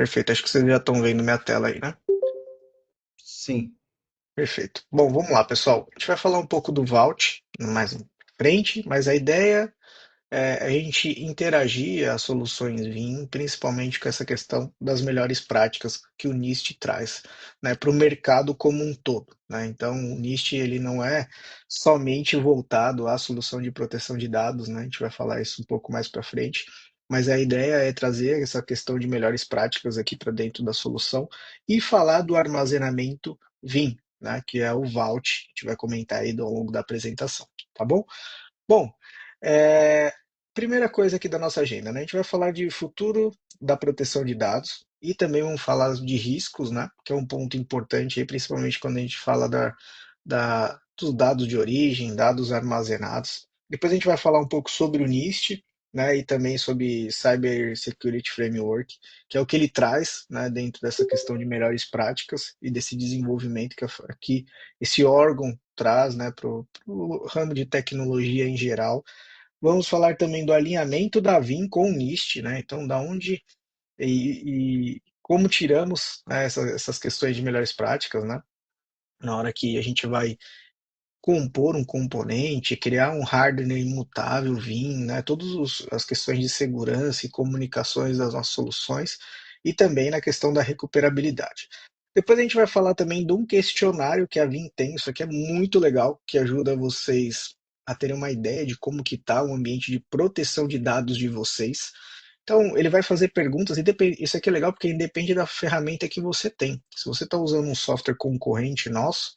Perfeito, acho que vocês já estão vendo minha tela aí, né? Sim. Perfeito. Bom, vamos lá, pessoal. A gente vai falar um pouco do Vault mais em frente, mas a ideia é a gente interagir as soluções Vim, principalmente com essa questão das melhores práticas que o NIST traz, né, para o mercado como um todo, né? Então, o NIST ele não é somente voltado à solução de proteção de dados, né? A gente vai falar isso um pouco mais para frente, mas a ideia é trazer essa questão de melhores práticas aqui para dentro da solução e falar do armazenamento Vim, né, que é o Vault, a gente vai comentar aí ao longo da apresentação, tá bom? Bom, é, primeira coisa aqui da nossa agenda, né? A gente vai falar de futuro da proteção de dados e também vamos falar de riscos, né? Que é um ponto importante aí, principalmente quando a gente fala dos dados de origem, dados armazenados. Depois a gente vai falar um pouco sobre o NIST, né? E também sobre Cyber Security Framework, que é o que ele traz, né? Dentro dessa questão de melhores práticas e desse desenvolvimento que esse órgão traz, né? Para o ramo de tecnologia em geral. Vamos falar também do alinhamento da Vim com o NIST, né? Então, da onde e como tiramos, né, essas questões de melhores práticas, né? Na hora que a gente vai compor um componente, criar um hardware imutável, Vim, né? Todas as questões de segurança e comunicações das nossas soluções e também na questão da recuperabilidade. Depois a gente vai falar também de um questionário que a Vim tem, isso aqui é muito legal, que ajuda vocês a terem uma ideia de como que está o ambiente de proteção de dados de vocês. Então, ele vai fazer perguntas, e isso aqui é legal porque independe da ferramenta que você tem. Se você está usando um software concorrente nosso,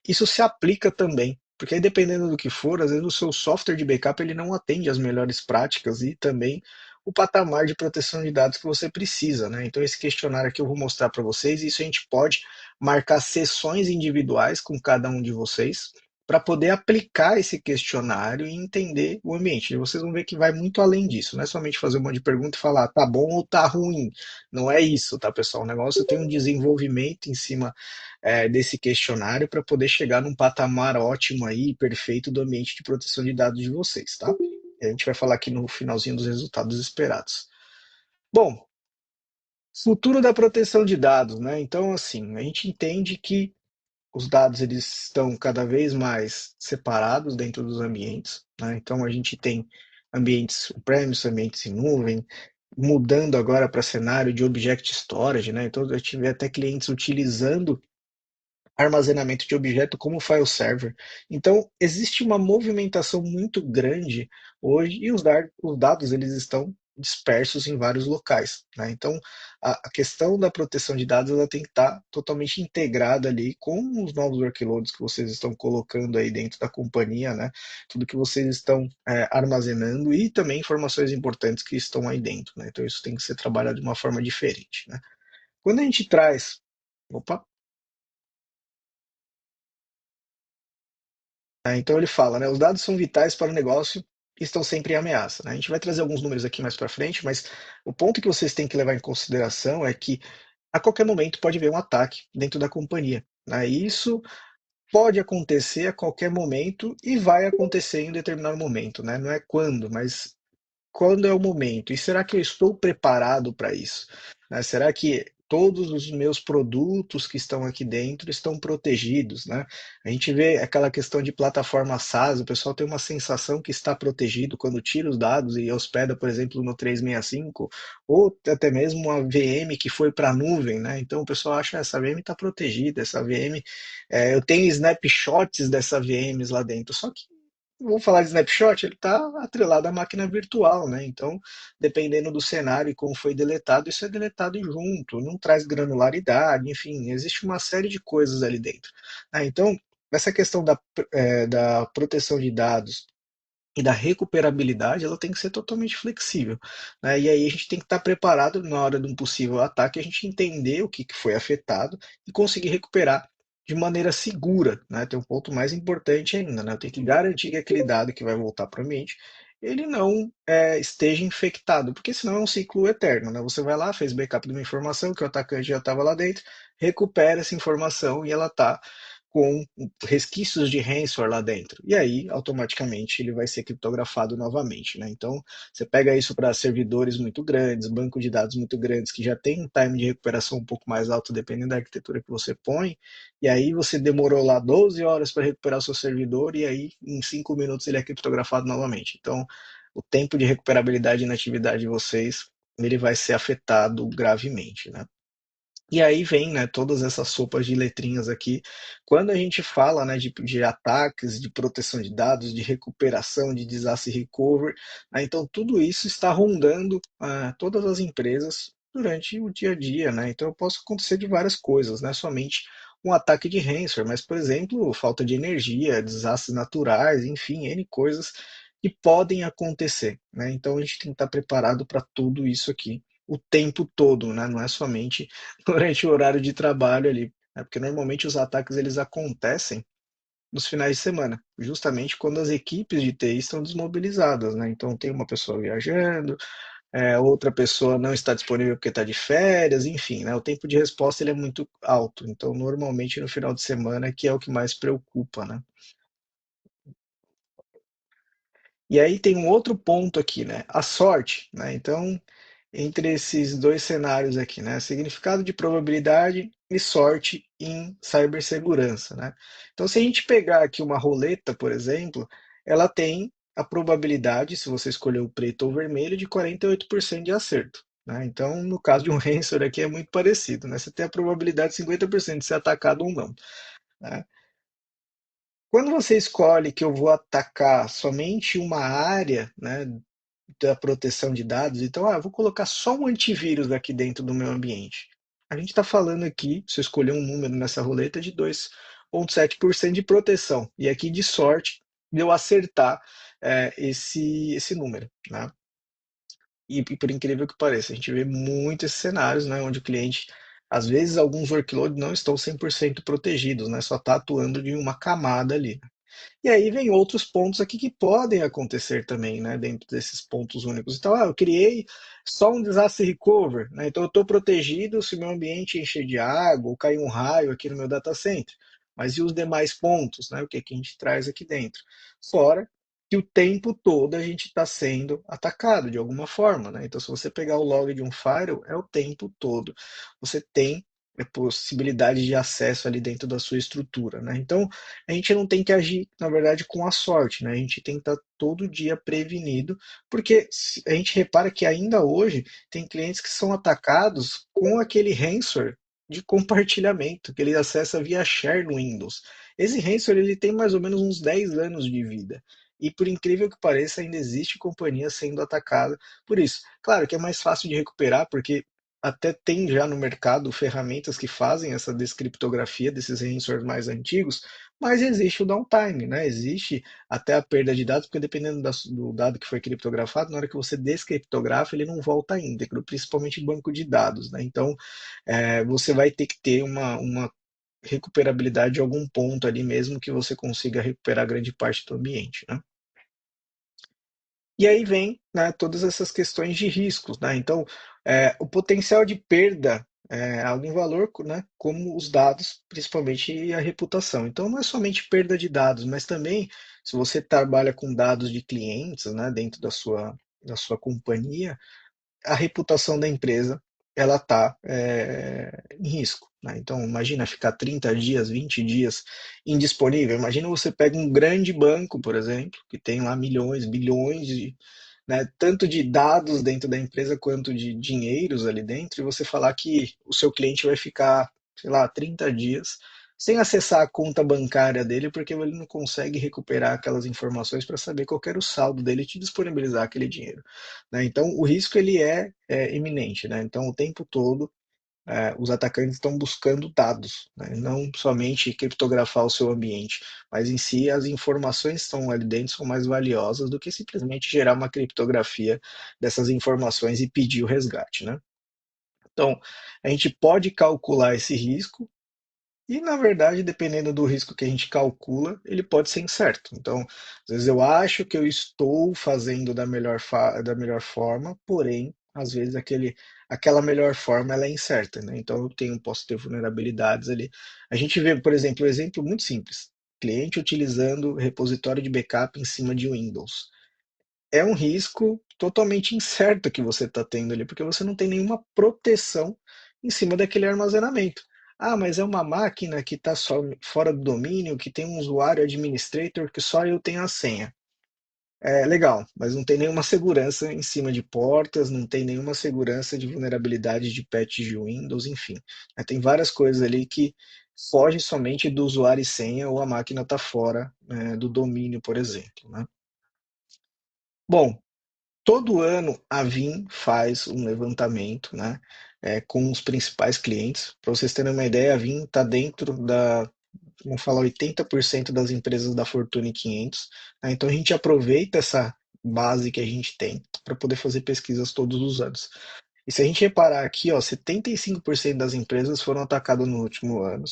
isso se aplica também, porque aí dependendo do que for, às vezes o seu software de backup ele não atende às melhores práticas e também o patamar de proteção de dados que você precisa, né? Então esse questionário aqui eu vou mostrar para vocês, isso a gente pode marcar sessões individuais com cada um de vocês para poder aplicar esse questionário e entender o ambiente. E vocês vão ver que vai muito além disso, não é somente fazer um monte de pergunta e falar tá bom ou tá ruim. Não é isso, tá, pessoal? O negócio tem um desenvolvimento em cima desse questionário para poder chegar num patamar ótimo aí, perfeito do ambiente de proteção de dados de vocês, tá? E a gente vai falar aqui no finalzinho dos resultados esperados. Bom, futuro da proteção de dados, né? Então, assim, a gente entende que os dados eles estão cada vez mais separados dentro dos ambientes, né? Então, a gente tem ambientes on-premise, ambientes em nuvem, mudando agora para cenário de object storage, né? Então, eu tive até clientes utilizando armazenamento de objeto como file server. Então, existe uma movimentação muito grande hoje e os dados eles estão dispersos em vários locais, né? Então, a questão da proteção de dados ela tem que estar totalmente integrada ali com os novos workloads que vocês estão colocando aí dentro da companhia, né? Tudo que vocês estão armazenando e também informações importantes que estão aí dentro, né? Então, isso tem que ser trabalhado de uma forma diferente, né? Quando a gente traz, opa, então ele fala, né, os dados são vitais para o negócio e estão sempre em ameaça, né? A gente vai trazer alguns números aqui mais para frente, mas o ponto que vocês têm que levar em consideração é que a qualquer momento pode haver um ataque dentro da companhia, né? E isso pode acontecer a qualquer momento e vai acontecer em um determinado momento, né? Não é quando, mas quando é o momento? E será que eu estou preparado para isso? Né? Será que todos os meus produtos que estão aqui dentro estão protegidos, né? A gente vê aquela questão de plataforma SaaS, o pessoal tem uma sensação que está protegido quando tira os dados e hospeda, por exemplo, no 365, ou até mesmo uma VM que foi para a nuvem, né? Então o pessoal acha essa VM está protegida, essa VM, eu tenho snapshots dessa VMs lá dentro, só que vamos falar de snapshot, ele está atrelado à máquina virtual, né? Então, dependendo do cenário e como foi deletado, isso é deletado junto, não traz granularidade, enfim, existe uma série de coisas ali dentro, né? Então, essa questão da proteção de dados e da recuperabilidade, ela tem que ser totalmente flexível, né? E aí a gente tem que estar preparado na hora de um possível ataque, a gente entender o que foi afetado e conseguir recuperar de maneira segura, né? Tem um ponto mais importante ainda, né? Eu tenho que garantir que aquele dado que vai voltar para o ambiente, ele não esteja infectado, porque senão é um ciclo eterno, né? Você vai lá, fez backup de uma informação que o atacante já estava lá dentro, recupera essa informação e ela está com resquícios de ransomware lá dentro. E aí, automaticamente, ele vai ser criptografado novamente, né? Então, você pega isso para servidores muito grandes, banco de dados muito grandes, que já tem um time de recuperação um pouco mais alto, dependendo da arquitetura que você põe, e aí você demorou lá 12 horas para recuperar o seu servidor, e aí em 5 minutos ele é criptografado novamente. Então, o tempo de recuperabilidade e inatividade de vocês, ele vai ser afetado gravemente, né? E aí vem, né, todas essas sopas de letrinhas aqui. Quando a gente fala, né, de ataques, de proteção de dados, de recuperação, de disaster recovery, né, então tudo isso está rondando todas as empresas durante o dia a dia, né? Então posso acontecer de várias coisas, não é somente um ataque de ransomware, mas, por exemplo, falta de energia, desastres naturais, enfim, N coisas que podem acontecer, né? Então a gente tem que estar preparado para tudo isso aqui o tempo todo, né? Não é somente durante o horário de trabalho ali, né? Porque normalmente os ataques eles acontecem nos finais de semana, justamente quando as equipes de TI estão desmobilizadas, né? Então tem uma pessoa viajando, outra pessoa não está disponível porque está de férias, enfim, né? O tempo de resposta ele é muito alto, então normalmente no final de semana que é o que mais preocupa, né? E aí tem um outro ponto aqui, né? A sorte, né? Então, entre esses dois cenários aqui, né? Significado de probabilidade e sorte em cibersegurança, né? Então, se a gente pegar aqui uma roleta, por exemplo, ela tem a probabilidade, se você escolher o preto ou o vermelho, de 48% de acerto, né? Então, no caso de um ransomware aqui é muito parecido, né? Você tem a probabilidade de 50% de ser atacado ou não, né? Quando você escolhe que eu vou atacar somente uma área, né, da proteção de dados, então, eu vou colocar só um antivírus aqui dentro do meu ambiente. A gente está falando aqui, se eu escolher um número nessa roleta, de 2,7% de proteção. E aqui de sorte de eu acertar esse número, né? E por incrível que pareça, a gente vê muitos cenários, né, onde o cliente, às vezes, alguns workloads não estão 100% protegidos, né? Só está atuando de uma camada ali. E aí vem outros pontos aqui que podem acontecer também, né, dentro desses pontos únicos. Então, eu criei só um disaster recover, né, então eu estou protegido se o meu ambiente encher de água ou cair um raio aqui no meu data center. Mas e os demais pontos, né, o que, é que a gente traz aqui dentro? Fora que o tempo todo a gente está sendo atacado de alguma forma, né? Então, se você pegar o log de um firewall, é o tempo todo. Você tem possibilidade de acesso ali dentro da sua estrutura, né? Então, a gente não tem que agir, na verdade, com a sorte, né? A gente tem que estar todo dia prevenido, porque a gente repara que ainda hoje tem clientes que são atacados com aquele ransomware de compartilhamento, que ele acessa via share no Windows. Esse ransomware ele tem mais ou menos uns 10 anos de vida. E por incrível que pareça, ainda existe companhia sendo atacada por isso. Claro que é mais fácil de recuperar, porque até tem já no mercado ferramentas que fazem essa descriptografia desses ransomwares mais antigos, mas existe o downtime, né? Existe até a perda de dados, porque dependendo do dado que foi criptografado, na hora que você descriptografa, ele não volta íntegro, principalmente em banco de dados, né? Então, você vai ter que ter uma recuperabilidade de algum ponto ali mesmo que você consiga recuperar grande parte do ambiente, né? E aí vem, né, todas essas questões de riscos, né? Então, o potencial de perda é algo em valor, né, como os dados, principalmente a reputação. Então, não é somente perda de dados, mas também se você trabalha com dados de clientes, né, dentro da sua companhia, a reputação da empresa ela está em risco, né? Então, imagina ficar 30 dias, 20 dias indisponível. Imagina você pega um grande banco, por exemplo, que tem lá milhões, bilhões de, né, tanto de dados dentro da empresa quanto de dinheiros ali dentro, e você falar que o seu cliente vai ficar, sei lá, 30 dias sem acessar a conta bancária dele, porque ele não consegue recuperar aquelas informações para saber qual era o saldo dele e te disponibilizar aquele dinheiro, né? Então, o risco ele é iminente, né? Então, o tempo todo os atacantes estão buscando dados, né? Não somente criptografar o seu ambiente, mas em si as informações que estão ali dentro são mais valiosas do que simplesmente gerar uma criptografia dessas informações e pedir o resgate, né? Então, a gente pode calcular esse risco e, na verdade, dependendo do risco que a gente calcula, ele pode ser incerto. Então, às vezes eu acho que eu estou fazendo da melhor forma, porém, às vezes aquela melhor forma ela é incerta, né? Então posso ter vulnerabilidades ali. A gente vê, por exemplo, um exemplo muito simples: cliente utilizando repositório de backup em cima de Windows. É um risco totalmente incerto que você está tendo ali, porque você não tem nenhuma proteção em cima daquele armazenamento. Ah, mas é uma máquina que está só fora do domínio, que tem um usuário administrator que só eu tenho a senha. É legal, mas não tem nenhuma segurança em cima de portas, não tem nenhuma segurança de vulnerabilidade de patch de Windows, enfim. Tem várias coisas ali que fogem somente do usuário e senha ou a máquina está fora, do domínio, por exemplo, né? Bom, todo ano a Vim faz um levantamento, né, com os principais clientes. Para vocês terem uma ideia, a Vim está dentro vamos falar, 80% das empresas da Fortune 500. Né? Então a gente aproveita essa base que a gente tem para poder fazer pesquisas todos os anos. E se a gente reparar aqui, ó, 75% das empresas foram atacadas no último ano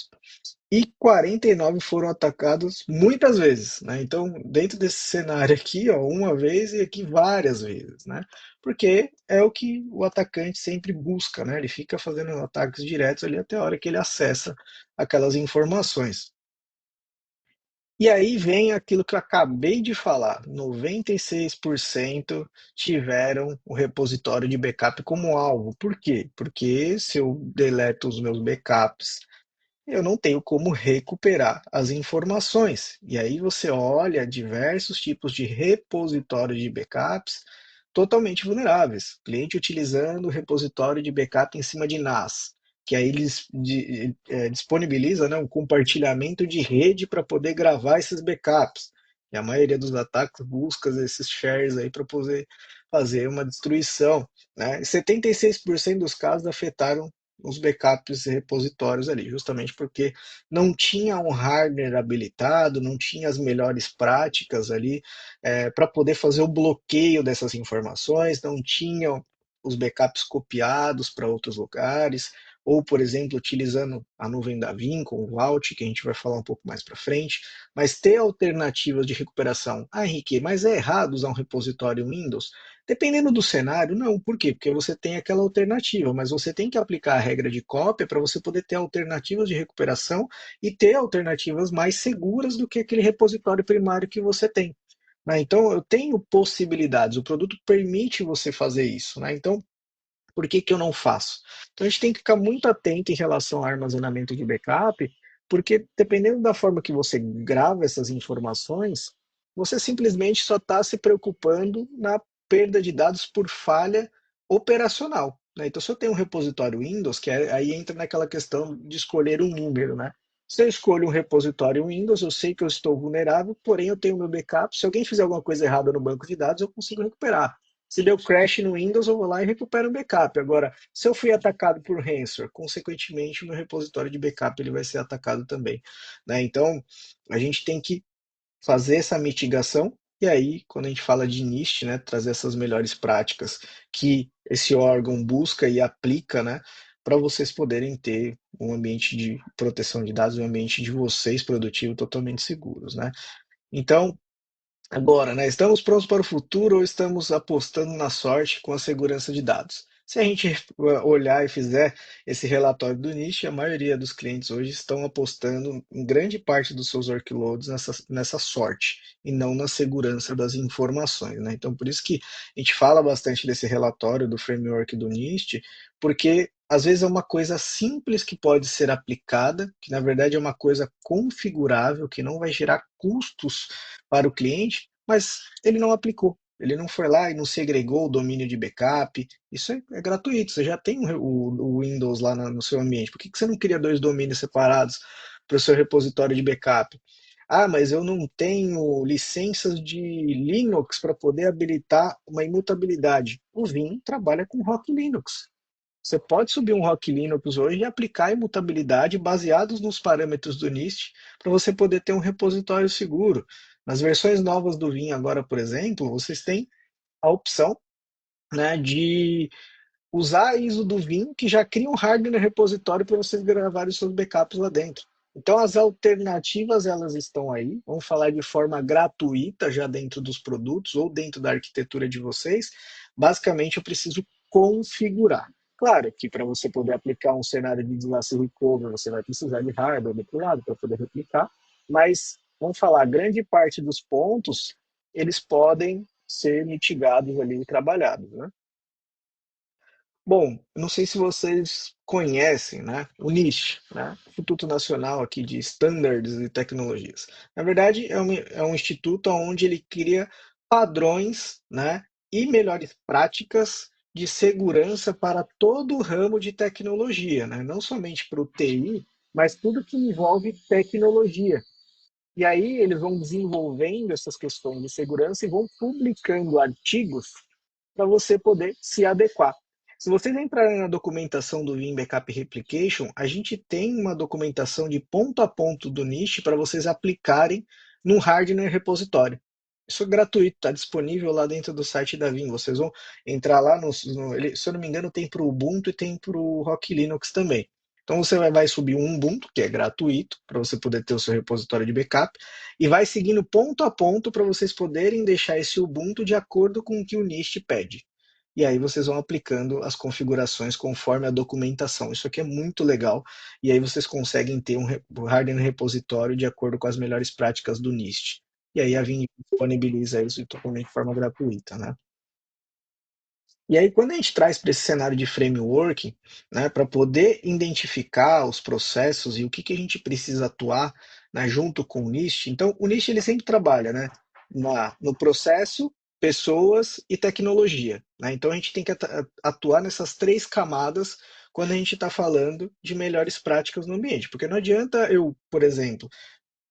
e 49 foram atacados muitas vezes, né? Então, dentro desse cenário aqui, ó, uma vez e aqui várias vezes, né? Porque é o que o atacante sempre busca, né? Ele fica fazendo ataques diretos ali até a hora que ele acessa aquelas informações. E aí vem aquilo que eu acabei de falar: 96% tiveram o repositório de backup como alvo. Por quê? Porque se eu deleto os meus backups, eu não tenho como recuperar as informações. E aí você olha diversos tipos de repositórios de backups totalmente vulneráveis. Cliente utilizando o repositório de backup em cima de NAS, que aí eles disponibiliza, né, um compartilhamento de rede para poder gravar esses backups. E a maioria dos ataques busca esses shares aí para poder fazer uma destruição. Né? 76% dos casos afetaram os backups e repositórios ali, justamente porque não tinha um hardware habilitado, não tinha as melhores práticas ali para poder fazer o bloqueio dessas informações, não tinham os backups copiados para outros lugares, ou, por exemplo, utilizando a nuvem da Vim com o Vault, que a gente vai falar um pouco mais para frente, mas ter alternativas de recuperação. Ah, Henrique, mas é errado usar um repositório Windows? Dependendo do cenário, não. Por quê? Porque você tem aquela alternativa, mas você tem que aplicar a regra de cópia para você poder ter alternativas de recuperação e ter alternativas mais seguras do que aquele repositório primário que você tem. Né? Então, eu tenho possibilidades, o produto permite você fazer isso. Né? Então, por que que eu não faço? Então a gente tem que ficar muito atento em relação ao armazenamento de backup, porque dependendo da forma que você grava essas informações, você simplesmente só está se preocupando na perda de dados por falha operacional. Né? Então, se eu tenho um repositório Windows, aí entra naquela questão de escolher um número, né? Se eu escolho um repositório Windows, eu sei que eu estou vulnerável, porém eu tenho meu backup. Se alguém fizer alguma coisa errada no banco de dados, eu consigo recuperar. Se deu crash no Windows, eu vou lá e recupero o backup. Agora, se eu fui atacado por ransomware, consequentemente, o meu repositório de backup ele vai ser atacado também. Né? Então, a gente tem que fazer essa mitigação. E aí, quando a gente fala de NIST, né, trazer essas melhores práticas que esse órgão busca e aplica, né, para vocês poderem ter um ambiente de proteção de dados, um ambiente de vocês produtivo totalmente seguros, né? Então, agora, né, estamos prontos para o futuro ou estamos apostando na sorte com a segurança de dados? Se a gente olhar e fizer esse relatório do NIST, a maioria dos clientes hoje estão apostando em grande parte dos seus workloads nessa sorte e não na segurança das informações, né? Então, por isso que a gente fala bastante desse relatório do framework do NIST, porque às vezes é uma coisa simples que pode ser aplicada, que na verdade é uma coisa configurável, que não vai gerar custos para o cliente, mas ele não aplicou. Ele não foi lá e não segregou o domínio de backup. Isso é gratuito. Você já tem o Windows lá no seu ambiente. Por que você não cria dois domínios separados para o seu repositório de backup? Ah, mas eu não tenho licenças de Linux para poder habilitar uma imutabilidade. O Vim trabalha com Rock Linux. Você pode subir um Rock Linux hoje e aplicar imutabilidade baseados nos parâmetros do NIST para você poder ter um repositório seguro. Nas versões novas do Vim agora, por exemplo, vocês têm a opção, né, de usar a ISO do Vim, que já cria um hardware repositório para vocês gravarem os seus backups lá dentro. Então as alternativas elas estão aí, vamos falar de forma gratuita já dentro dos produtos ou dentro da arquitetura de vocês. Basicamente eu preciso configurar. Claro que para você poder aplicar um cenário de disaster recovery, você vai precisar de hardware do outro lado para poder replicar, mas vamos falar, grande parte dos pontos eles podem ser mitigados ali e trabalhados, né? Bom, eu não sei se vocês conhecem, né, o NIST, né, Instituto Nacional aqui de Standards e Tecnologias. Na verdade, é um instituto onde ele cria padrões, né, e melhores práticas de segurança para todo o ramo de tecnologia, né, não somente para o TI, mas tudo que envolve tecnologia. E aí eles vão desenvolvendo essas questões de segurança e vão publicando artigos para você poder se adequar. Se vocês entrarem na documentação do Vim Backup Replication, a gente tem uma documentação de ponto a ponto do NIST para vocês aplicarem no hardware repositório. Isso é gratuito, está disponível lá dentro do site da Vim. Vocês vão entrar lá se eu não me engano, tem para o Ubuntu e tem para o Rock Linux também. Então você vai subir um Ubuntu, que é gratuito, para você poder ter o seu repositório de backup, e vai seguindo ponto a ponto para vocês poderem deixar esse Ubuntu de acordo com o que o NIST pede. E aí vocês vão aplicando as configurações conforme a documentação. Isso aqui é muito legal. E aí vocês conseguem ter um hardware repositório de acordo com as melhores práticas do NIST. E aí a Vim disponibiliza isso totalmente de forma gratuita, né? E aí, quando a gente traz para esse cenário de framework, né, para poder identificar os processos e o que, que a gente precisa atuar, né, junto com o NIST, então o NIST ele sempre trabalha, né, no processo, pessoas e tecnologia. Né? Então a gente tem que atuar nessas três camadas quando a gente está falando de melhores práticas no ambiente, porque não adianta eu, por exemplo,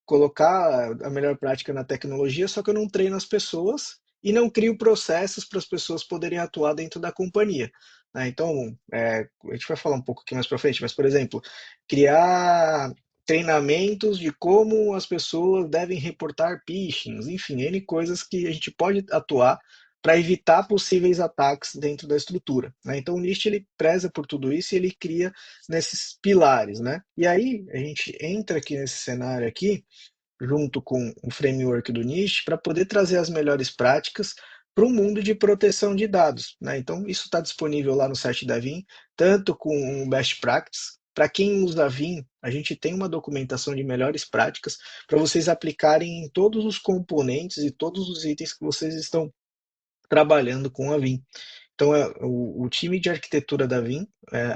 colocar a melhor prática na tecnologia, só que eu não treino as pessoas e não crio processos para as pessoas poderem atuar dentro da companhia. Né? Então, a gente vai falar um pouco aqui mais para frente, mas, por exemplo, criar treinamentos de como as pessoas devem reportar phishing, enfim, N coisas que a gente pode atuar para evitar possíveis ataques dentro da estrutura. Né? Então, o NIST ele preza por tudo isso e ele cria nesses pilares. Né? E aí, a gente entra aqui nesse cenário aqui, junto com o framework do NIST, para poder trazer as melhores práticas para o mundo de proteção de dados. Né? Então, isso está disponível lá no site da Vim, tanto com o Best Practice. Para quem usa a Vim, a gente tem uma documentação de melhores práticas para vocês aplicarem em todos os componentes e todos os itens que vocês estão trabalhando com a Vim. Então, o time de arquitetura da Vim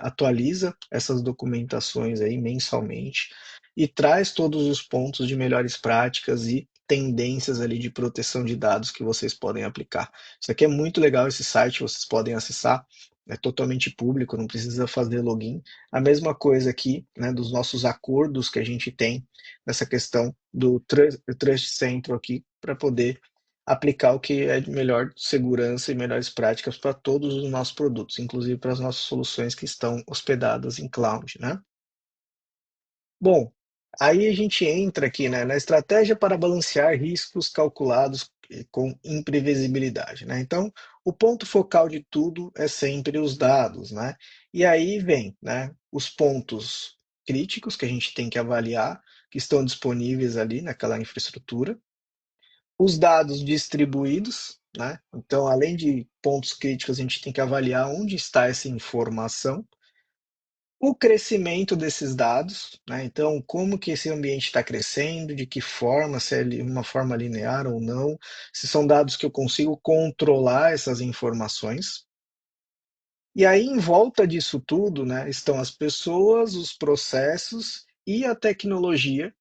atualiza essas documentações aí mensalmente e traz todos os pontos de melhores práticas e tendências ali de proteção de dados que vocês podem aplicar. Isso aqui é muito legal, esse site, vocês podem acessar, é totalmente público, não precisa fazer login. A mesma coisa aqui, né, dos nossos acordos que a gente tem nessa questão do Trust Central aqui, para poder aplicar o que é de melhor segurança e melhores práticas para todos os nossos produtos, inclusive para as nossas soluções que estão hospedadas em cloud, né? Bom, aí a gente entra aqui, né, na estratégia para balancear riscos calculados com imprevisibilidade, né? Então, o ponto focal de tudo é sempre os dados, né? E aí vem, né, os pontos críticos que a gente tem que avaliar, que estão disponíveis ali naquela infraestrutura, os dados distribuídos, né? Então, além de pontos críticos, a gente tem que avaliar onde está essa informação, o crescimento desses dados, né? Então, como que esse ambiente está crescendo, de que forma, se é uma forma linear ou não, se são dados que eu consigo controlar essas informações. E aí, em volta disso tudo, né, estão as pessoas, os processos e a tecnologia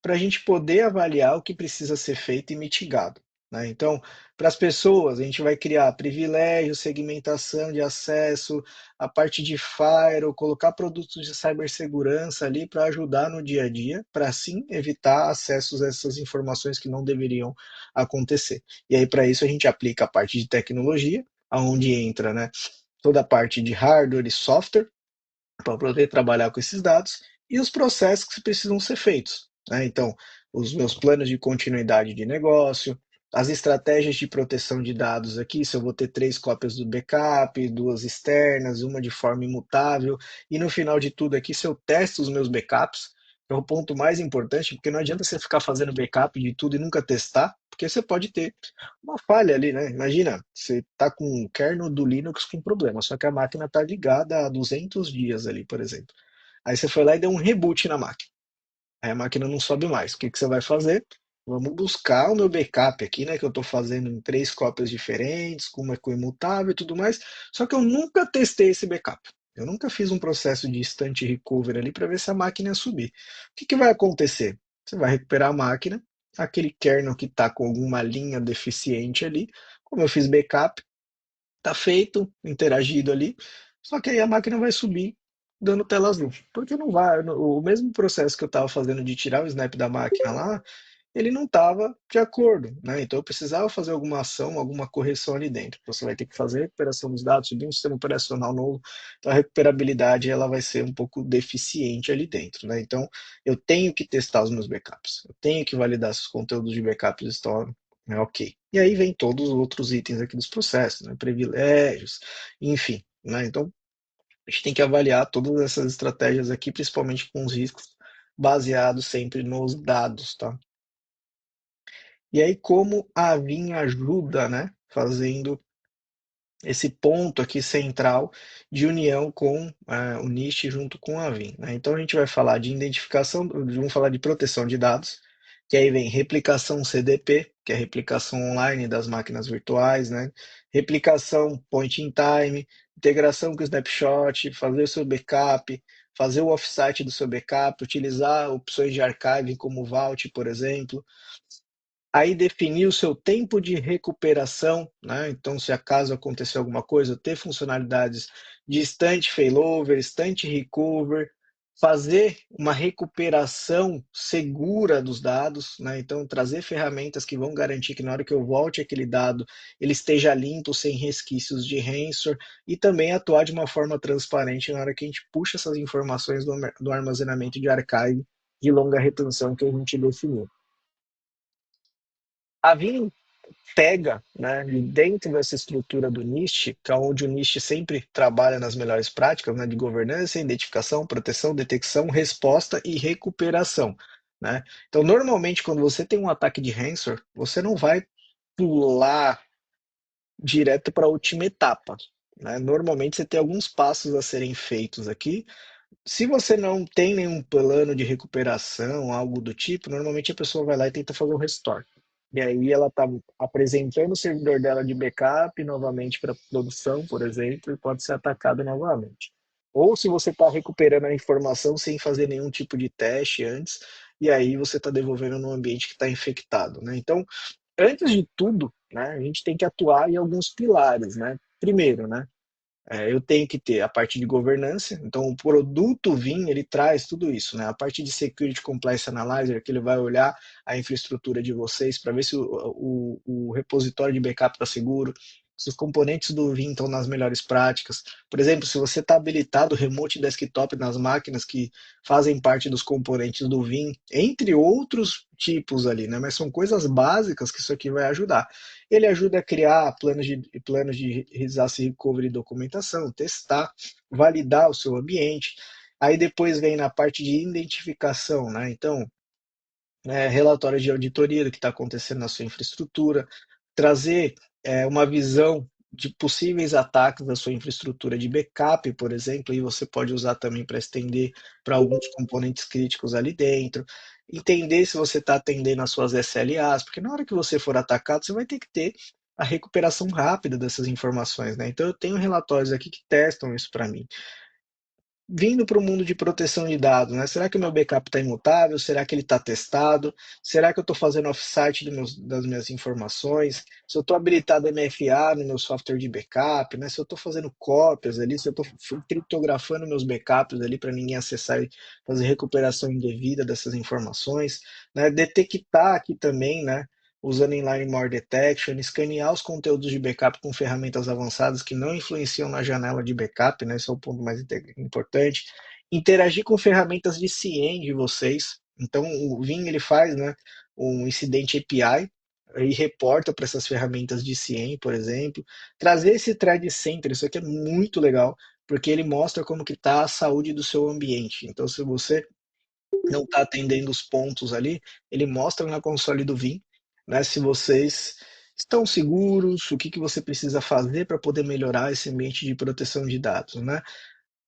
para a gente poder avaliar o que precisa ser feito e mitigado. Né? Então, para as pessoas, a gente vai criar privilégio, segmentação de acesso, a parte de firewall, colocar produtos de cibersegurança ali para ajudar no dia a dia, para assim evitar acessos a essas informações que não deveriam acontecer. E aí, para isso, a gente aplica a parte de tecnologia, aonde entra, né, toda a parte de hardware e software, para poder trabalhar com esses dados e os processos que precisam ser feitos. Né? Então, os meus planos de continuidade de negócio, as estratégias de proteção de dados aqui, se eu vou ter 3 cópias do backup, 2 externas, uma de forma imutável, e no final de tudo aqui, se eu testo os meus backups, é o ponto mais importante, porque não adianta você ficar fazendo backup de tudo e nunca testar, porque você pode ter uma falha ali, né? Imagina, você tá com o kernel do Linux com problema, só que a máquina tá ligada há 200 dias ali, por exemplo. Aí você foi lá e deu um reboot na máquina. Aí a máquina não sobe mais. O que que você vai fazer? Vamos buscar o meu backup aqui, né? Que eu estou fazendo em três cópias diferentes, com uma com imutável e tudo mais. Só que eu nunca testei esse backup. Eu nunca fiz um processo de instant recovery ali para ver se a máquina ia subir. O que que vai acontecer? Você vai recuperar a máquina, aquele kernel que está com alguma linha deficiente ali. Como eu fiz backup, tá feito, interagido ali, só que aí a máquina vai subir dando tela azul. Porque não vai, o mesmo processo que eu estava fazendo de tirar o snap da máquina lá, ele não estava de acordo, né? Então eu precisava fazer alguma ação, alguma correção ali dentro. Você vai ter que fazer a recuperação dos dados, subir um sistema operacional novo, então a recuperabilidade ela vai ser um pouco deficiente ali dentro, né? Então eu tenho que testar os meus backups, eu tenho que validar se os conteúdos de backups estão, né, ok. E aí vem todos os outros itens aqui dos processos, né? Privilégios, enfim, né? Então a gente tem que avaliar todas essas estratégias aqui, principalmente com os riscos baseados sempre nos dados, tá? E aí, como a Vim ajuda, né, fazendo esse ponto aqui central de união com o NIST junto com a Vim, né? Então, a gente vai falar de identificação, vamos falar de proteção de dados, que aí vem replicação CDP, que é a replicação online das máquinas virtuais, né? Replicação point in time, integração com o snapshot, fazer o seu backup, fazer o offsite do seu backup, utilizar opções de archive como o Vault, por exemplo, aí definir o seu tempo de recuperação, né? Então, se acaso acontecer alguma coisa, ter funcionalidades de instant failover, instant recover, fazer uma recuperação segura dos dados, né? Então, trazer ferramentas que vão garantir que na hora que eu volte aquele dado, ele esteja limpo, sem resquícios de ransomware, e também atuar de uma forma transparente na hora que a gente puxa essas informações do armazenamento de archive de longa retenção que a gente definiu. A Vim pega, né, dentro dessa estrutura do NIST, que é onde o NIST sempre trabalha nas melhores práticas, né, de governança, identificação, proteção, detecção, resposta e recuperação, né? Então, normalmente, quando você tem um ataque de ransomware, você não vai pular direto para a última etapa, né? Normalmente, você tem alguns passos a serem feitos aqui. Se você não tem nenhum plano de recuperação, algo do tipo, normalmente a pessoa vai lá e tenta fazer um restore. E aí ela está apresentando o servidor dela de backup novamente para produção, por exemplo, e pode ser atacado novamente. Ou se você está recuperando a informação sem fazer nenhum tipo de teste antes, e aí você está devolvendo no ambiente que está infectado, né? Então, antes de tudo, né, a gente tem que atuar em alguns pilares, né? Primeiro, né, eu tenho que ter a parte de governança, então o produto Vim, ele traz tudo isso, né? A parte de Security Compliance Analyzer, que ele vai olhar a infraestrutura de vocês para ver se o repositório de backup está seguro, se os componentes do Vim estão nas melhores práticas. Por exemplo, se você está habilitado o Remote Desktop nas máquinas que fazem parte dos componentes do Vim, entre outros tipos ali, né? Mas são coisas básicas que isso aqui vai ajudar. Ele ajuda a criar planos de disaster recovery e documentação, testar, validar o seu ambiente. Aí depois vem na parte de identificação, né? Então, relatório de auditoria do que está acontecendo na sua infraestrutura, trazer uma visão de possíveis ataques da sua infraestrutura de backup, por exemplo, e você pode usar também para estender para alguns componentes críticos ali dentro. Entender se você está atendendo às suas SLAs, porque na hora que você for atacado, você vai ter que ter a recuperação rápida dessas informações, né? Então eu tenho relatórios aqui que testam isso para mim. Vindo para o mundo de proteção de dados, né? Será que o meu backup está imutável? Será que ele está testado? Será que eu estou fazendo offsite das minhas informações? Se eu estou habilitado MFA no meu software de backup, né? Se eu estou fazendo cópias ali, se eu estou criptografando meus backups ali para ninguém acessar e fazer recuperação indevida dessas informações, né? Detectar aqui também, né? Usando inline more detection, escanear os conteúdos de backup com ferramentas avançadas que não influenciam na janela de backup, né? Esse é o ponto mais importante. Interagir com ferramentas de CIEM de vocês. Então, o Vim ele faz, né, um incidente API e reporta para essas ferramentas de CIEM, por exemplo. Trazer esse thread center, isso aqui é muito legal, porque ele mostra como que está a saúde do seu ambiente. Então, se você não está atendendo os pontos ali, ele mostra na console do Vim, né, se vocês estão seguros, o que que você precisa fazer para poder melhorar esse ambiente de proteção de dados, né?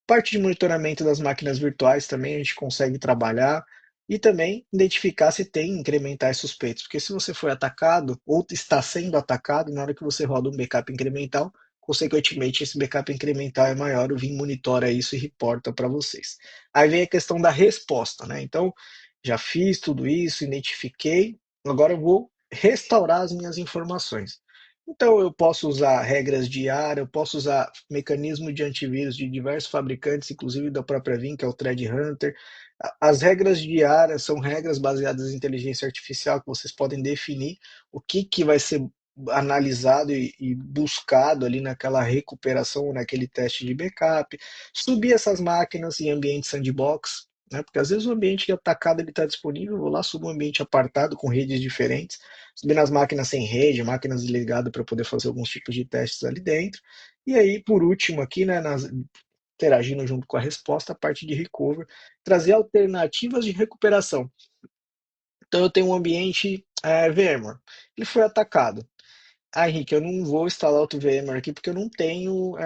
Parte de monitoramento das máquinas virtuais também a gente consegue trabalhar e também identificar se tem incrementais suspeitos, porque se você foi atacado ou está sendo atacado, na hora que você roda um backup incremental, consequentemente esse backup incremental é maior, o Vim monitora isso e reporta para vocês. Aí vem a questão da resposta, né? Então, já fiz tudo isso, identifiquei, agora eu vou restaurar as minhas informações. Então, eu posso usar regras de IAR, eu posso usar mecanismo de antivírus de diversos fabricantes, inclusive da própria Vim, que é o Threat Hunter. As regras de IAR são regras baseadas em inteligência artificial que vocês podem definir o que, que vai ser analisado e buscado ali naquela recuperação, naquele teste de backup, subir essas máquinas em ambiente sandbox, né? Porque às vezes o ambiente atacado está disponível, eu vou lá, subo um ambiente apartado com redes diferentes, subir nas máquinas sem rede, máquinas desligadas para poder fazer alguns tipos de testes ali dentro. E aí, por último, aqui, né, interagindo junto com a resposta, a parte de recover, trazer alternativas de recuperação. Então, eu tenho um ambiente VMware, ele foi atacado. Ah, Henrique, eu não vou instalar outro VMware aqui porque eu não tenho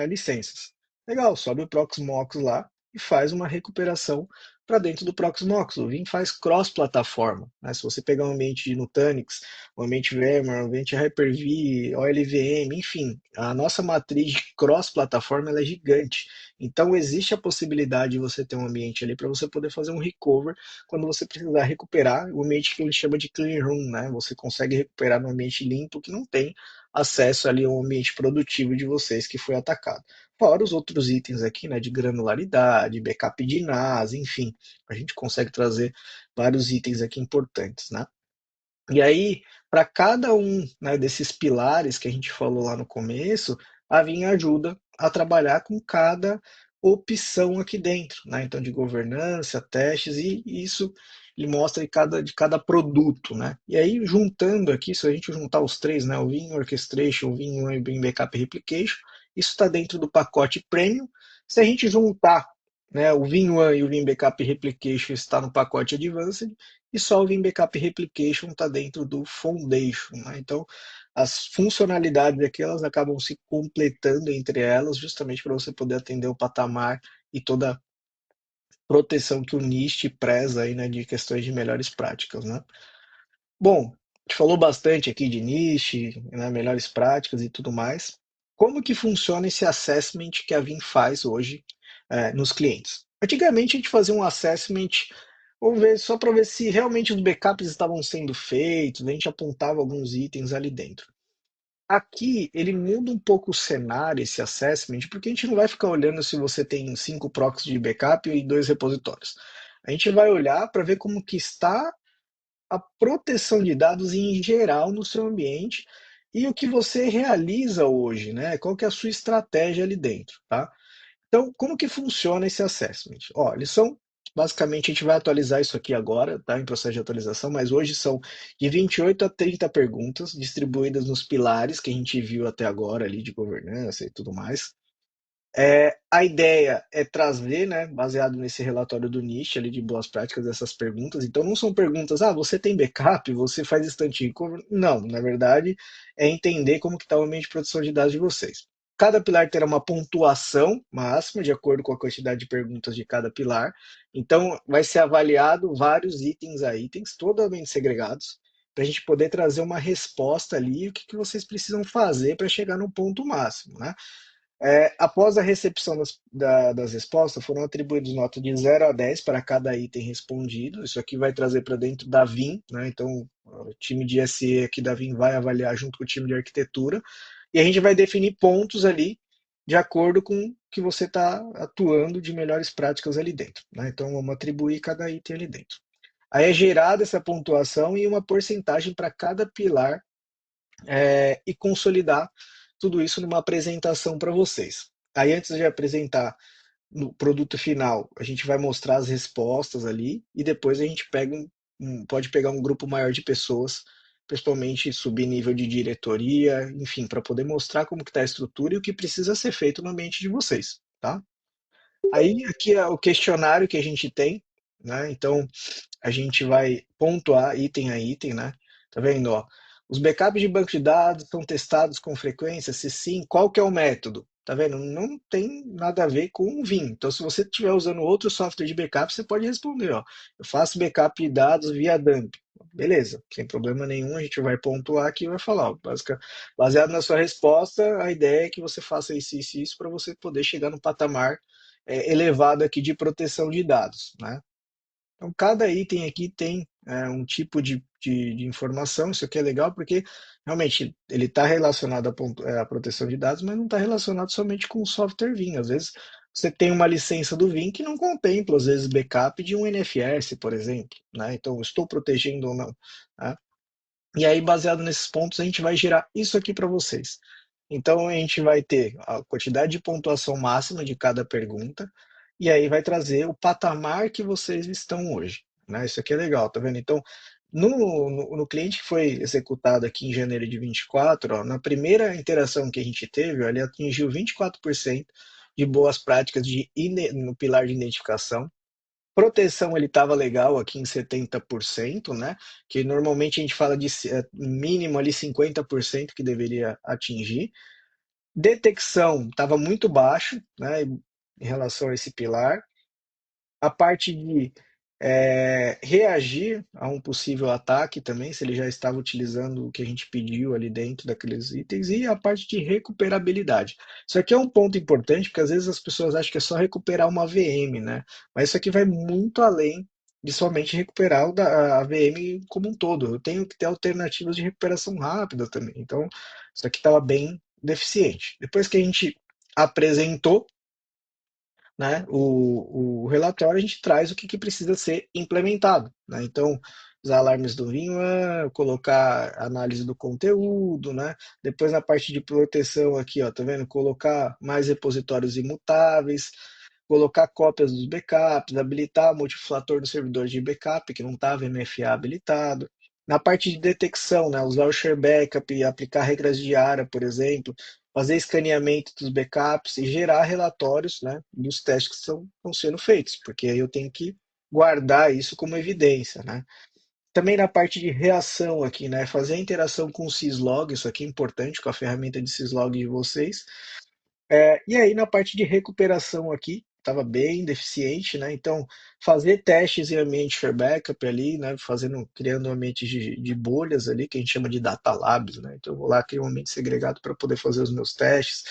licenças. Legal, sobe o Proxmox lá e faz uma recuperação para dentro do Proxmox. O Vim faz cross-plataforma, né? Se você pegar um ambiente de Nutanix, um ambiente VMware, um ambiente Hyper-V, OLVM, enfim, a nossa matriz de cross-plataforma ela é gigante. Então existe a possibilidade de você ter um ambiente ali para você poder fazer um recover quando você precisar recuperar o ambiente que ele chama de clean room, né? Você consegue recuperar no ambiente limpo que não tem acesso ali ao ambiente produtivo de vocês que foi atacado. Fora os outros itens aqui, né, de granularidade, backup de NAS, enfim, a gente consegue trazer vários itens aqui importantes, né? E aí, para cada um, né, desses pilares que a gente falou lá no começo, a Vim ajuda a trabalhar com cada opção aqui dentro, né? Então, de governança, testes, e isso ele mostra de cada produto, né? E aí, juntando aqui, se a gente juntar os três, né, o Vim Orchestration, o Vim One e o Vim Backup Replication, isso está dentro do pacote Premium. Se a gente juntar, né, o Vim One e o Vim Backup Replication está no pacote Advanced, e só o Vim Backup Replication está dentro do Foundation, né? Então, as funcionalidades aqui elas acabam se completando entre elas, justamente para você poder atender o patamar e toda a proteção que o NIST preza aí, né, de questões de melhores práticas, né? Bom, a gente falou bastante aqui de niche, né, melhores práticas e tudo mais. Como que funciona esse assessment que a Vim faz hoje nos clientes? Antigamente a gente fazia um assessment, vamos ver, só para ver se realmente os backups estavam sendo feitos, a gente apontava alguns itens ali dentro. Aqui ele muda um pouco o cenário, esse assessment, porque a gente não vai ficar olhando se você tem 5 proxies de backup e 2 repositórios. A gente vai olhar para ver como que está a proteção de dados em geral no seu ambiente e o que você realiza hoje, né? Qual que é a sua estratégia ali dentro, tá? Então, como que funciona esse assessment? Ó, eles são, basicamente, a gente vai atualizar isso aqui agora, tá? Em processo de atualização, mas hoje são de 28 a 30 perguntas distribuídas nos pilares que a gente viu até agora ali de governança e tudo mais. A ideia é trazer, né, baseado nesse relatório do NIST ali de boas práticas, essas perguntas. Então, não são perguntas, ah, você tem backup, você faz instante recovery. Não, na verdade, é entender como que está o ambiente de proteção de dados de vocês. Cada pilar terá uma pontuação máxima, de acordo com a quantidade de perguntas de cada pilar. Então, vai ser avaliado vários itens a itens, totalmente segregados, para a gente poder trazer uma resposta ali, o que, que vocês precisam fazer para chegar no ponto máximo, né? Após a recepção das respostas, foram atribuídos notas de 0 a 10 para cada item respondido. Isso aqui vai trazer para dentro da Vim, né? Então, o time de SE aqui da Vim vai avaliar junto com o time de arquitetura. E a gente vai definir pontos ali de acordo com o que você está atuando de melhores práticas ali dentro, né? Então, vamos atribuir cada item ali dentro. Aí é gerada essa pontuação e uma porcentagem para cada pilar e consolidar tudo isso numa apresentação para vocês. Aí, antes de apresentar no produto final, a gente vai mostrar as respostas ali e depois a gente pode pegar um grupo maior de pessoas, principalmente subir nível de diretoria, enfim, para poder mostrar como que está a estrutura e o que precisa ser feito no ambiente de vocês, tá? Aí aqui é o questionário que a gente tem. né? Então, a gente vai pontuar item a item, né? Tá vendo, ó? Os backups de banco de dados são testados com frequência? Se sim, qual que é o método? Tá vendo? Não tem nada a ver com o Vim. Então, se você estiver usando outro software de backup, você pode responder, ó. Eu faço backup de dados via dump. Beleza, sem problema nenhum, a gente vai pontuar aqui e vai falar, ó, baseado na sua resposta, a ideia é que você faça isso para você poder chegar no patamar elevado aqui de proteção de dados, né? Então, cada item aqui tem um tipo de informação. Isso aqui é legal porque realmente ele está relacionado à proteção de dados, mas não está relacionado somente com o software Vim. Às vezes você tem uma licença do Vim que não contempla, às vezes, backup de um NFS, por exemplo, né? Então, estou protegendo ou não, né? E aí, baseado nesses pontos, a gente vai gerar isso aqui para vocês. Então, a gente vai ter a quantidade de pontuação máxima de cada pergunta, e aí vai trazer o patamar que vocês estão hoje, né? Isso aqui é legal, tá vendo? Então, no cliente que foi executado aqui em janeiro de 24, ó, na primeira interação que a gente teve, ó, ele atingiu 24% de boas práticas no pilar de identificação. Proteção ele estava legal aqui em 70%, né? Que normalmente a gente fala de mínimo ali 50% que deveria atingir. Detecção estava muito baixo, né? Em relação a esse pilar. A parte de reagir a um possível ataque também, se ele já estava utilizando o que a gente pediu ali dentro daqueles itens, e a parte de recuperabilidade. Isso aqui é um ponto importante, porque às vezes as pessoas acham que é só recuperar uma VM, né? Mas isso aqui vai muito além de somente recuperar a VM como um todo. Eu tenho que ter alternativas de recuperação rápida também. Então, isso aqui estava bem deficiente. Depois que a gente apresentou, né, o relatório, a gente traz o que precisa ser implementado, né? Então, os alarmes do VMware, colocar análise do conteúdo, né? Depois na parte de proteção aqui, ó, tá vendo? Colocar mais repositórios imutáveis, colocar cópias dos backups, habilitar multifator no servidor de backup, que não estava MFA habilitado. Na parte de detecção, né, usar o share backup e aplicar regras de ARA, por exemplo, fazer escaneamento dos backups e gerar relatórios, né, dos testes que estão sendo feitos, porque aí eu tenho que guardar isso como evidência, né? Também na parte de reação aqui, né, fazer a interação com o syslog, isso aqui é importante com a ferramenta de syslog de vocês, e aí, na parte de recuperação aqui, estava bem deficiente, né? Então, fazer testes em ambiente for backup ali, né? Criando um ambiente de bolhas ali, que a gente chama de data labs, né? Então, eu vou lá criar um ambiente segregado para poder fazer os meus testes.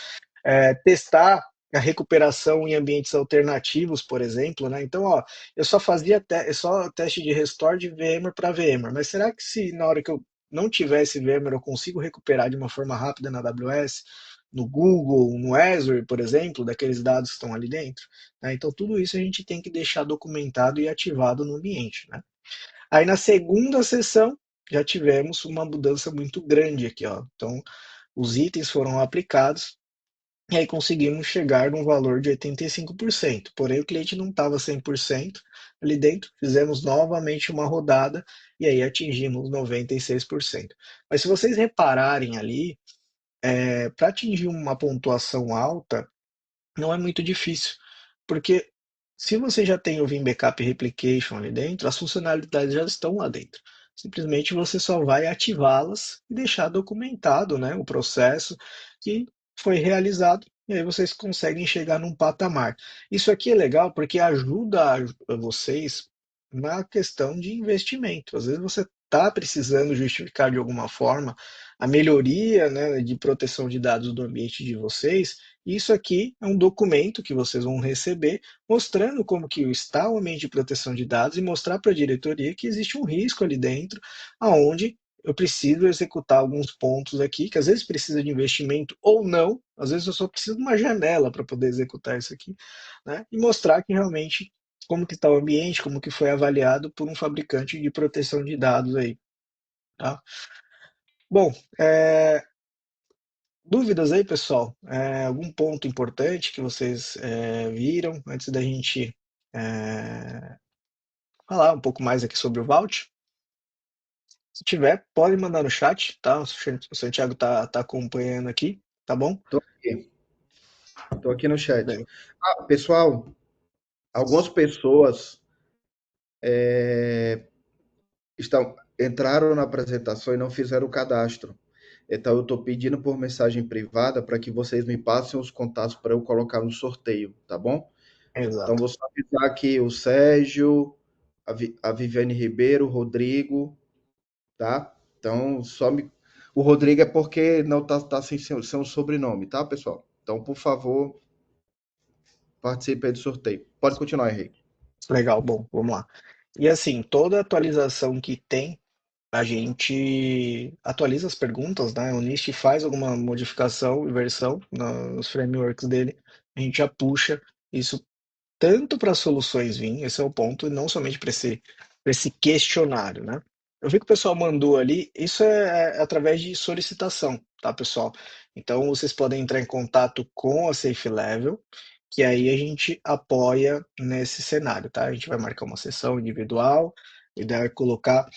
Testar a recuperação em ambientes alternativos, por exemplo, né? Então, ó, eu só fazia só teste de restore de VMware para VMware, mas será que se na hora que eu não tivesse VMware eu consigo recuperar de uma forma rápida na AWS? No Google, no Azure, por exemplo, daqueles dados que estão ali dentro, né? Então, tudo isso a gente tem que deixar documentado e ativado no ambiente, né? Aí, na segunda sessão, já tivemos uma mudança muito grande aqui, ó. Então, os itens foram aplicados e aí conseguimos chegar num valor de 85%. Porém, o cliente não estava 100% ali dentro. Fizemos novamente uma rodada e aí atingimos 96%. Mas se vocês repararem ali, para atingir uma pontuação alta, não é muito difícil, porque se você já tem o Vim Backup Replication ali dentro, as funcionalidades já estão lá dentro. Simplesmente você só vai ativá-las e deixar documentado, né, o processo que foi realizado, e aí vocês conseguem chegar num patamar. Isso aqui é legal porque ajuda a vocês na questão de investimento. Às vezes você está precisando justificar de alguma forma a melhoria, né, de proteção de dados do ambiente de vocês. Isso aqui é um documento que vocês vão receber mostrando como que está o ambiente de proteção de dados e mostrar para a diretoria que existe um risco ali dentro, aonde eu preciso executar alguns pontos aqui, que às vezes precisa de investimento ou não, às vezes eu só preciso de uma janela para poder executar isso aqui, né? E mostrar que realmente como que está o ambiente, como que foi avaliado por um fabricante de proteção de dados aí, tá? Bom, dúvidas aí, pessoal? Algum ponto importante que vocês viram antes da gente é, falar um pouco mais aqui sobre o Vault? Se tiver, pode mandar no chat, tá? O Santiago tá acompanhando aqui, tá bom? Tô aqui no chat. Bem, Pessoal, algumas pessoas entraram na apresentação e não fizeram o cadastro. Então, eu estou pedindo por mensagem privada para que vocês me passem os contatos para eu colocar no sorteio, tá bom? Então, Exato. vou só avisar aqui o Sérgio, a Viviane Ribeiro, o Rodrigo, tá? Então, o Rodrigo é porque não tá sem o sobrenome, tá, pessoal? Então, por favor, participe aí do sorteio. Pode continuar, Henrique. Legal, bom, vamos lá. E assim, toda atualização que tem, a gente atualiza as perguntas, né? O NIST faz alguma modificação e versão nos frameworks dele, a gente já puxa isso tanto para soluções Vim, esse é o ponto, e não somente para esse questionário, né? Eu vi que o pessoal mandou ali, isso é através de solicitação, tá, pessoal? Então vocês podem entrar em contato com a Safe Level, que aí a gente apoia nesse cenário, tá? A gente vai marcar uma sessão individual, a ideia é colocar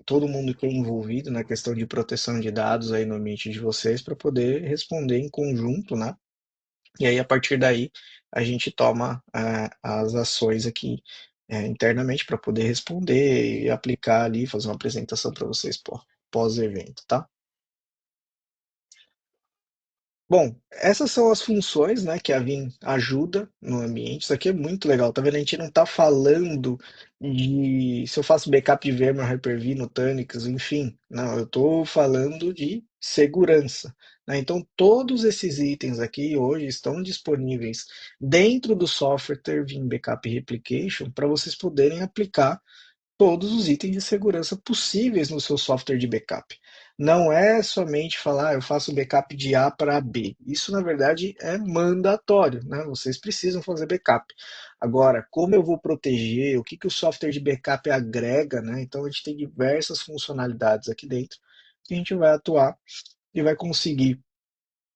todo mundo que é envolvido na questão de proteção de dados aí no ambiente de vocês para poder responder em conjunto, né? E aí, a partir daí, a gente toma as ações aqui internamente para poder responder e aplicar ali, fazer uma apresentação para vocês pós-evento, tá? Bom, essas são as funções, né, que a Vim ajuda no ambiente. Isso aqui é muito legal, tá vendo? A gente não está falando de se eu faço backup de VMware, Hyper-V, Nutanix, enfim. Não, eu estou falando de segurança, né? Então, todos esses itens aqui hoje estão disponíveis dentro do software Vim Backup Replication para vocês poderem aplicar todos os itens de segurança possíveis no seu software de backup. Não é somente falar, eu faço backup de A para B. Isso, na verdade, é mandatório, né? Vocês precisam fazer backup. Agora, como eu vou proteger, o que, que o software de backup agrega, né? Então, a gente tem diversas funcionalidades aqui dentro que a gente vai atuar e vai conseguir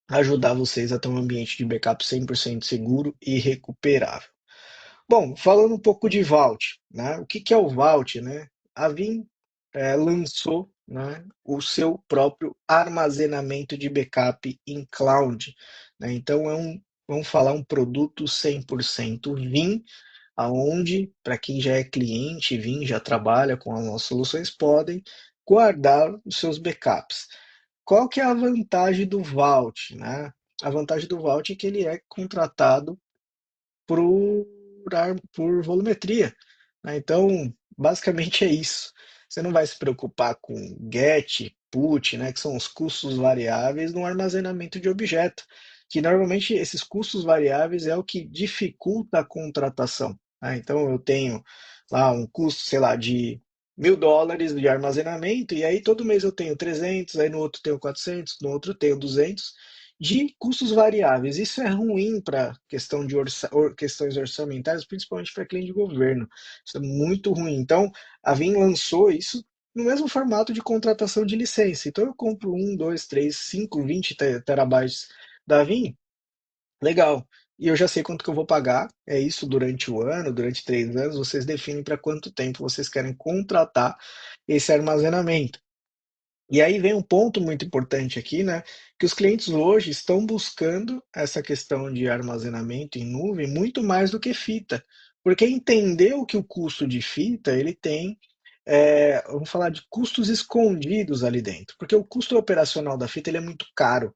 ajudar vocês a ter um ambiente de backup 100% seguro e recuperável. Bom, falando um pouco de Vault, né? O que que é o Vault, né? A Vim lançou, né, o seu próprio armazenamento de backup em cloud, né? Então vamos falar um produto 100% Vim, aonde para quem já é cliente Vim, já trabalha com as nossas soluções, podem guardar os seus backups. Qual que é a vantagem do Vault, né? A vantagem do Vault é que ele é contratado por, por volumetria, né? Então, basicamente é isso. Você não vai se preocupar com get, put, né, que são os custos variáveis no armazenamento de objeto, que normalmente esses custos variáveis é o que dificulta a contratação, né? Então, eu tenho lá um custo, sei lá, de US$ 1.000 de armazenamento, e aí todo mês eu tenho 300, aí no outro tenho 400, no outro tenho 200, de custos variáveis. Isso é ruim para questão de questões orçamentárias, principalmente para cliente de governo. Isso é muito ruim. Então, a Vim lançou isso no mesmo formato de contratação de licença. Então, eu compro 1, 2, 3, 5, 20 terabytes da Vim, legal. E eu já sei quanto que eu vou pagar. É isso durante o ano, durante 3 anos. Vocês definem para quanto tempo vocês querem contratar esse armazenamento. E aí vem um ponto muito importante aqui, né? Que os clientes hoje estão buscando essa questão de armazenamento em nuvem muito mais do que fita, porque entendeu que o custo de fita ele tem, vamos falar de custos escondidos ali dentro, porque o custo operacional da fita ele é muito caro.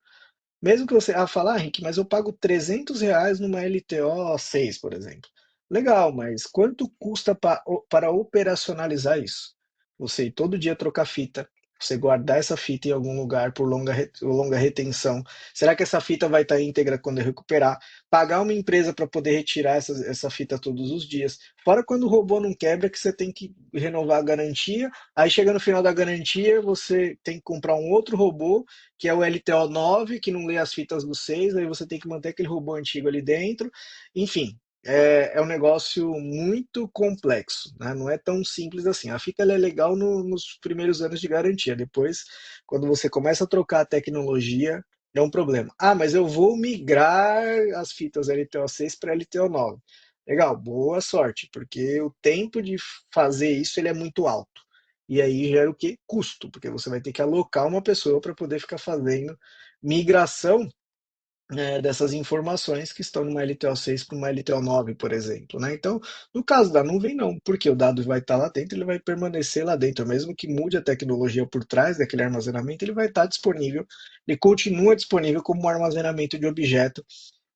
Mesmo que você falar, Henrique, mas eu pago R$ 300 numa LTO 6, por exemplo. Legal, mas quanto custa para operacionalizar isso? Você ir todo dia trocar fita, você guardar essa fita em algum lugar por longa retenção. Será que essa fita vai estar íntegra quando eu recuperar? Pagar uma empresa para poder retirar essa fita todos os dias. Fora quando o robô não quebra, que você tem que renovar a garantia. Aí chega no final da garantia, você tem que comprar um outro robô que é o LTO 9, que não lê as fitas do 6, aí você tem que manter aquele robô antigo ali dentro. Enfim, é um negócio muito complexo, né? Não é tão simples assim. A fita ela é legal nos primeiros anos de garantia, depois, quando você começa a trocar a tecnologia, é um problema. Ah, mas eu vou migrar as fitas LTO 6 para LTO 9. Legal, boa sorte, porque o tempo de fazer isso ele é muito alto. E aí gera o quê? Custo, porque você vai ter que alocar uma pessoa para poder ficar fazendo migração dessas informações que estão numa LTO6 para uma LTO9, por exemplo, né? Então, no caso da nuvem, não, porque o dado vai estar lá dentro, ele vai permanecer lá dentro, mesmo que mude a tecnologia por trás daquele armazenamento, ele vai estar disponível, ele continua disponível como um armazenamento de objeto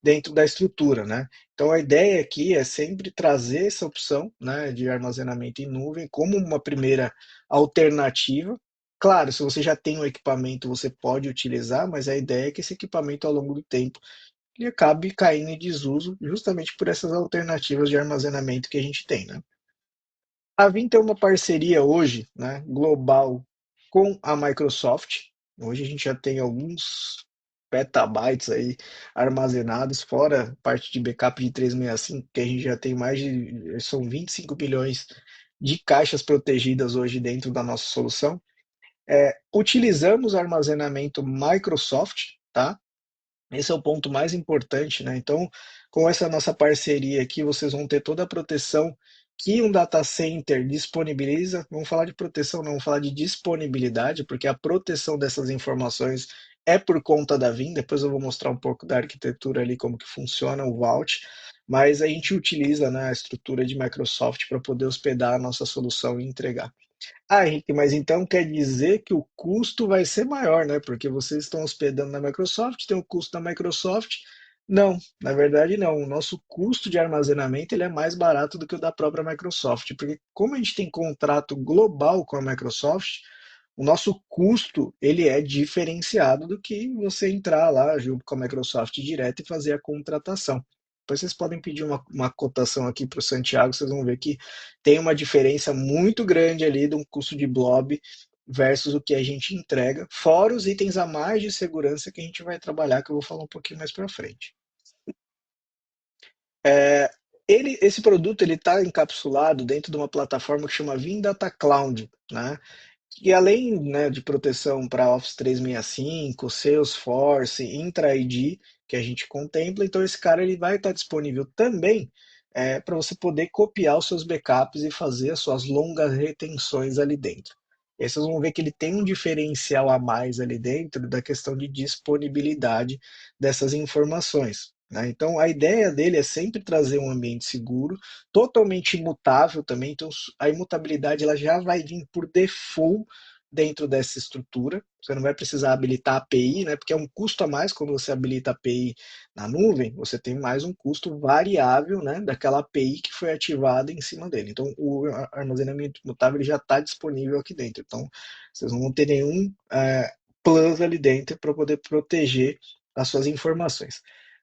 dentro da estrutura, né? Então a ideia aqui é sempre trazer essa opção, né, de armazenamento em nuvem como uma primeira alternativa. Claro, se você já tem um equipamento, você pode utilizar, mas a ideia é que esse equipamento, ao longo do tempo, ele acabe caindo em desuso, justamente por essas alternativas de armazenamento que a gente tem, né? A Vim tem uma parceria hoje, né, global com a Microsoft. Hoje a gente já tem alguns petabytes aí armazenados, fora a parte de backup de 365, que a gente já tem mais de, são 25 bilhões de caixas protegidas hoje dentro da nossa solução. Utilizamos armazenamento Microsoft, tá? Esse é o ponto mais importante, né? Então, com essa nossa parceria aqui, vocês vão ter toda a proteção que um data center disponibiliza. Vamos falar de proteção, não, vamos falar de disponibilidade, porque a proteção dessas informações é por conta da Vim. Depois eu vou mostrar um pouco da arquitetura ali, como que funciona o Vault, mas a gente utiliza, né, a estrutura de Microsoft para poder hospedar a nossa solução e entregar. Ah, Henrique, mas então quer dizer que o custo vai ser maior, né? Porque vocês estão hospedando na Microsoft, tem o custo da Microsoft. Não, na verdade não. O nosso custo de armazenamento ele é mais barato do que o da própria Microsoft, porque como a gente tem contrato global com a Microsoft, o nosso custo ele é diferenciado do que você entrar lá junto com a Microsoft direto e fazer a contratação. Depois vocês podem pedir uma cotação aqui para o Santiago, vocês vão ver que tem uma diferença muito grande ali de um custo de blob versus o que a gente entrega, fora os itens a mais de segurança que a gente vai trabalhar, que eu vou falar um pouquinho mais para frente. É, esse produto ele está encapsulado dentro de uma plataforma que chama Vim Data Cloud, né? E além, né, de proteção para Office 365, Salesforce, Intra-ID, que a gente contempla, então esse cara ele vai estar disponível também para você poder copiar os seus backups e fazer as suas longas retenções ali dentro. E aí vocês vão ver que ele tem um diferencial a mais ali dentro da questão de disponibilidade dessas informações, né? Então a ideia dele é sempre trazer um ambiente seguro, totalmente imutável também, então a imutabilidade ela já vai vir por default dentro dessa estrutura. Você não vai precisar habilitar a API, né? Porque é um custo a mais quando você habilita a API na nuvem, você tem mais um custo variável, né, daquela API que foi ativada em cima dele. Então o armazenamento imutável ele já está disponível aqui dentro. Então vocês não vão ter nenhum plus ali dentro para poder proteger as suas informações.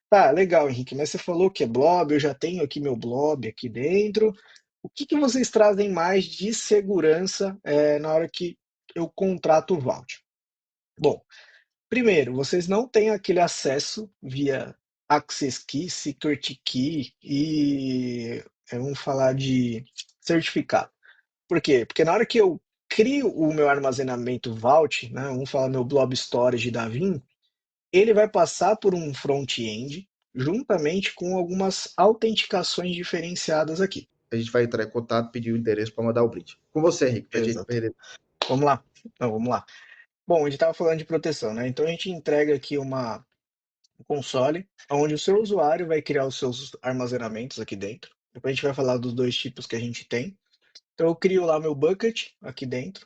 Tá, legal, Henrique, mas você falou que é blob, eu já tenho aqui meu blob aqui dentro. O que que vocês trazem mais de segurança na hora que eu contrato o Vault? Bom, primeiro, vocês não têm aquele acesso via Access Key, Secret Key e vamos falar de certificado. Por quê? Porque na hora que eu crio o meu armazenamento Vault, né, vamos falar meu Blob Storage da Vim, ele vai passar por um front-end juntamente com algumas autenticações diferenciadas aqui. A gente vai entrar em contato, pedir o endereço para mandar o brinde. Com você, Henrique, para a gente Exato. perder. Vamos lá. Não, vamos lá. Bom, a gente estava falando de proteção, né? Então a gente entrega aqui um console, onde o seu usuário vai criar os seus armazenamentos aqui dentro. Depois a gente vai falar dos dois tipos que a gente tem. Então eu crio lá meu bucket aqui dentro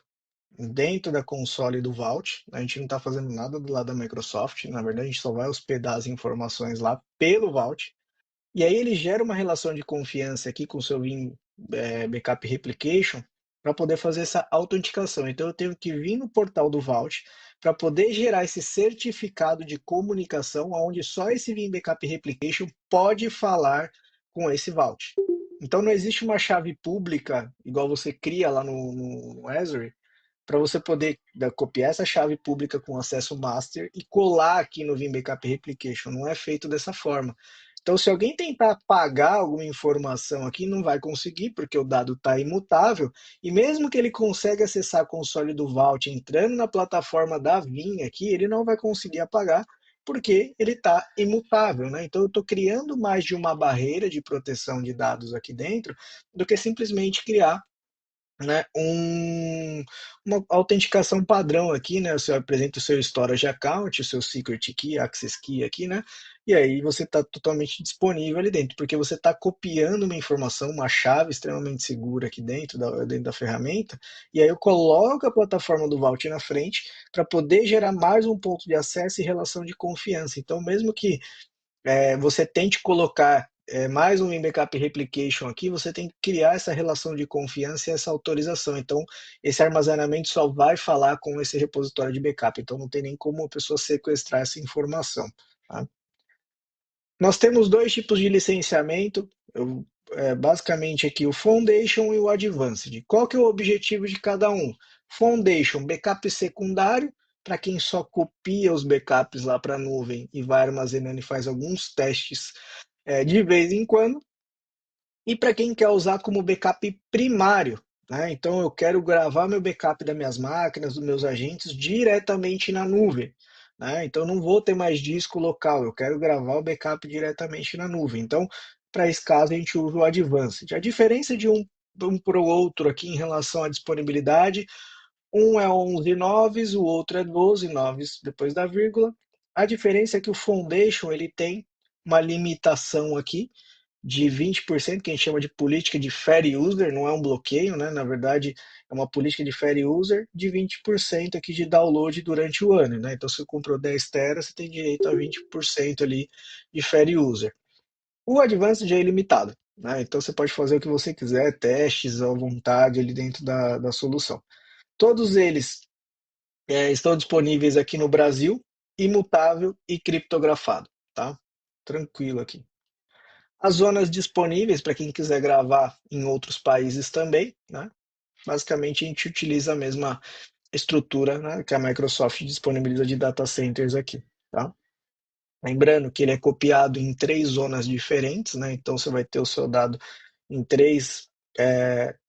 da console do Vault. A gente não está fazendo nada do lado da Microsoft. Na verdade, a gente só vai hospedar as informações lá pelo Vault. E aí ele gera uma relação de confiança aqui com o seu Vim Backup Replication para poder fazer essa autenticação. Então eu tenho que vir no portal do Vault para poder gerar esse certificado de comunicação, onde só esse Vim Backup Replication pode falar com esse Vault. Então não existe uma chave pública, igual você cria lá no Azure, para você poder copiar essa chave pública com acesso master e colar aqui no Vim Backup Replication. Não é feito dessa forma. Então, se alguém tentar apagar alguma informação aqui, não vai conseguir, porque o dado está imutável. E mesmo que ele consiga acessar a console do Vault entrando na plataforma da Vim aqui, ele não vai conseguir apagar, porque ele está imutável, né? Então, eu estou criando mais de uma barreira de proteção de dados aqui dentro do que simplesmente criar né, uma autenticação padrão aqui, né? Você apresenta o seu storage account, o seu secret key, access key aqui, né? E aí você está totalmente disponível ali dentro, porque você está copiando uma informação, uma chave extremamente segura aqui dentro da ferramenta, e aí eu coloco a plataforma do Vault na frente para poder gerar mais um ponto de acesso e relação de confiança. Então, mesmo que você tente colocar mais um backup replication aqui, você tem que criar essa relação de confiança e essa autorização. Então, esse armazenamento só vai falar com esse repositório de backup. Então, não tem nem como a pessoa sequestrar essa informação. Tá? Nós temos dois tipos de licenciamento. Basicamente aqui o Foundation e o Advanced. Qual que é o objetivo de cada um? Foundation, backup secundário, para quem só copia os backups lá para a nuvem e vai armazenando e faz alguns testes de vez em quando, e para quem quer usar como backup primário. Né? Então eu quero gravar meu backup das minhas máquinas, dos meus agentes diretamente na nuvem. Né? Então não vou ter mais disco local, eu quero gravar o backup diretamente na nuvem. Então, para esse caso, a gente usa o Advanced. A diferença de um para o outro aqui em relação à disponibilidade, um é 11 noves, o outro é 12 noves depois da vírgula. A diferença é que o Foundation ele tem uma limitação aqui de 20%, que a gente chama de política de fair user, não é um bloqueio, né? Na verdade, é uma política de fair user de 20% aqui de download durante o ano, né? Então, se você comprou 10 teras, você tem direito a 20% ali de fair user. O Advanced é ilimitado, né? Então, você pode fazer o que você quiser, testes à vontade ali dentro da solução. Todos eles estão disponíveis aqui no Brasil, imutável e criptografado, tá? Tranquilo aqui. As zonas disponíveis para quem quiser gravar em outros países também, né? Basicamente a gente utiliza a mesma estrutura, né, que a Microsoft disponibiliza de data centers aqui, tá? Lembrando que ele é copiado em 3 zonas diferentes, né? Então você vai ter o seu dado em 3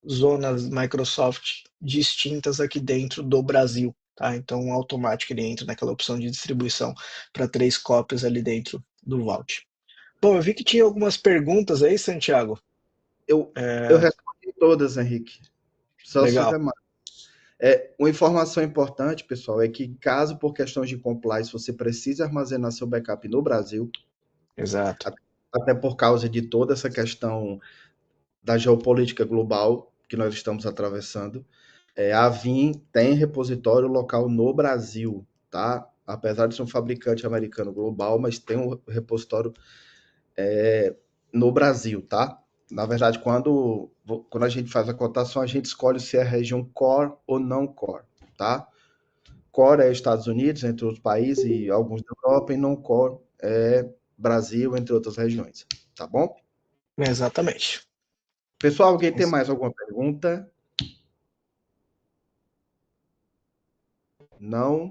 zonas Microsoft distintas aqui dentro do Brasil, tá? Então automático ele entra naquela opção de distribuição para 3 cópias ali dentro do Vault. Bom, eu vi que tinha algumas perguntas aí, Santiago. Eu respondi todas, Henrique. Só sobre Legal, a uma informação importante, pessoal, é que caso por questões de compliance você precise armazenar seu backup no Brasil, exato. até por causa de toda essa questão da geopolítica global que nós estamos atravessando, a VIM tem repositório local no Brasil, tá? Apesar de ser um fabricante americano global, mas tem um repositório no Brasil, tá? Na verdade, quando a gente faz a cotação, a gente escolhe se é região core ou não core, tá? Core é Estados Unidos, entre outros países, e alguns da Europa, e não core é Brasil, entre outras regiões, tá bom? Exatamente. Pessoal, alguém tem mais alguma pergunta? Não?